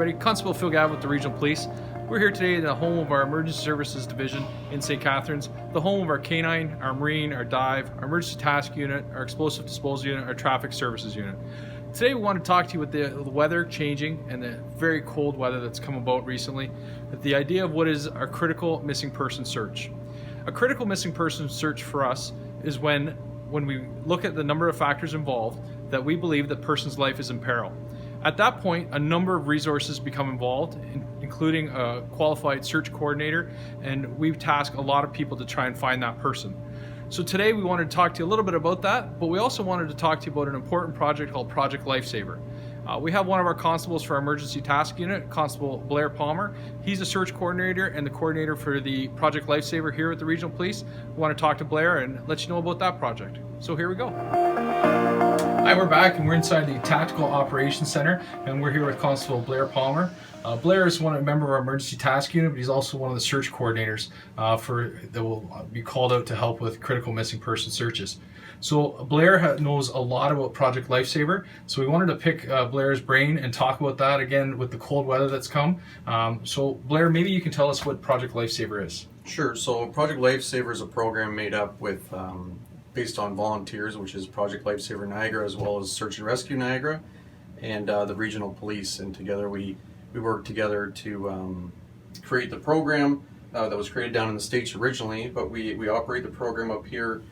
everybody. Constable Phil Gavin with the Regional Police. We're here today in the home of our Emergency Services Division in St. Catharines, the home of our Canine, our Marine, our Dive, our Emergency Task Unit, our Explosive Disposal Unit, our Traffic Services Unit. Today we want to talk to you with the weather changing and the very cold weather that's come about recently, with the idea of what is our critical missing person search. A critical missing person search for us is when we look at the number of factors involved that we believe the person's life is in peril. At that point, a number of resources become involved, including a qualified search coordinator, and we task a lot of people to try and find that person. So today we wanted to talk to you a little bit about that, but we also wanted to talk to you about an important project called Project Lifesaver. We have one of our constables for our Emergency Task Unit, Constable Blair Palmer. He's a search coordinator and the coordinator for the Project Lifesaver here at the Regional Police. We want to talk to Blair and let you know about that project. So here we go. Hi, we're back and we're inside the Tactical Operations Center, and we're here with Constable Blair Palmer. Blair is a member of our Emergency Task Unit, but he's also one of the search coordinators that will be called out to help with critical missing person searches. So Blair knows a lot about Project Lifesaver, so we wanted to pick Blair's brain and talk about that again with the cold weather that's come. So Blair, maybe you can tell us what Project Lifesaver is. Sure. So Project Lifesaver is a program made up with based on volunteers, which is Project Lifesaver Niagara, as well as Search and Rescue Niagara, and the Regional Police. And together we work together to create the program that was created down in the States originally, but we operate the program up here,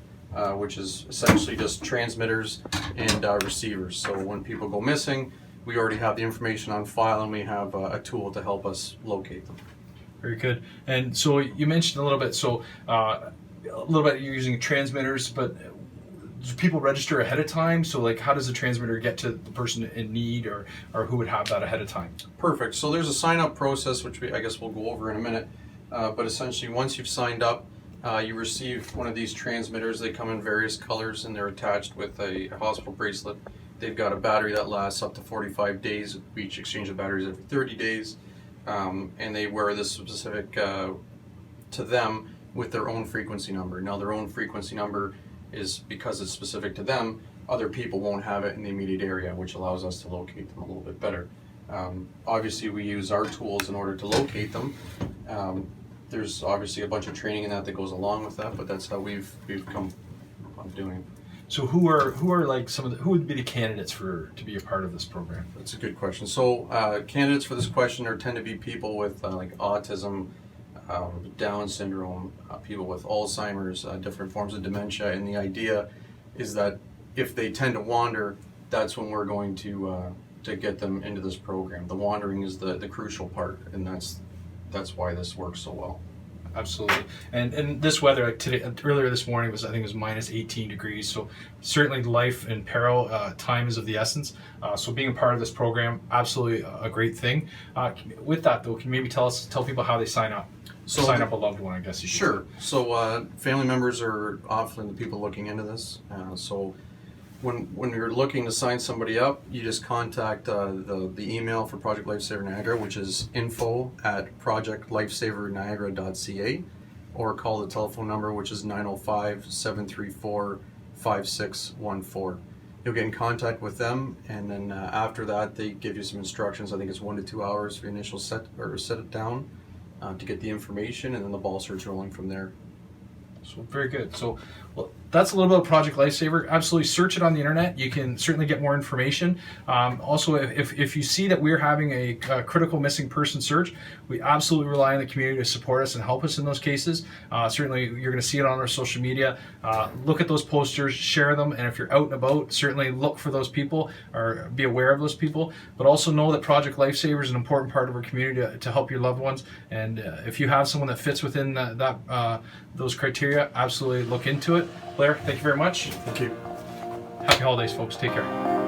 which is essentially just transmitters and receivers. So when people go missing, we already have the information on file, and we have a tool to help us locate them. Very good. And so you mentioned a little bit, you're using transmitters, but do people register ahead of time? So like, how does the transmitter get to the person in need, or who would have that ahead of time? Perfect. So there's a sign-up process, which I guess we'll go over in a minute. But essentially, once you've signed up, you receive one of these transmitters. They come in various colors, and they're attached with a hospital bracelet. They've got a battery that lasts up to 45 days. We each exchange the batteries every 30 days. And they wear this specific to them with their own frequency number. Now, their own frequency number is because it's specific to them. Other people won't have it in the immediate area, which allows us to locate them a little bit better. Obviously, we use our tools in order to locate them. There's obviously a bunch of training in that goes along with that, but that's how we've come on doing it. So who are like who would be the candidates to be a part of this program? That's a good question. So candidates for this question tend to be people with like autism, Down syndrome, people with Alzheimer's, different forms of dementia, and the idea is that if they tend to wander, that's when we're going to get them into this program. The wandering is the crucial part, and that's why this works so well. Absolutely. And this weather, like today, earlier this morning I think it was minus 18 degrees. So certainly life in peril, time is of the essence. So being a part of this program, absolutely a great thing. With that though, can you maybe tell people how they sign up? So sign up a loved one, I guess you could Sure. say. So family members are often the people looking into this. So when you're looking to sign somebody up, you just contact the email for Project Lifesaver Niagara, which is info@projectlifesaverniagara.ca, or call the telephone number, which is 905-734-5614. You'll get in contact with them, and then after that, they give you some instructions. I think it's 1 to 2 hours for the initial set it down to get the information, and then the ball starts rolling from there. So very good. So that's a little bit of Project Lifesaver. Absolutely search it on the internet. You can certainly get more information. Also, if you see that we're having a critical missing person search, we absolutely rely on the community to support us and help us in those cases. Certainly you're going to see it on our social media. Look at those posters, share them, and if you're out and about, certainly look for those people or be aware of those people. But also know that Project Lifesaver is an important part of our community to help your loved ones. And if you have someone that fits within those criteria, absolutely look into it. Blair, thank you very much. Thank you. Happy holidays, folks. Take care.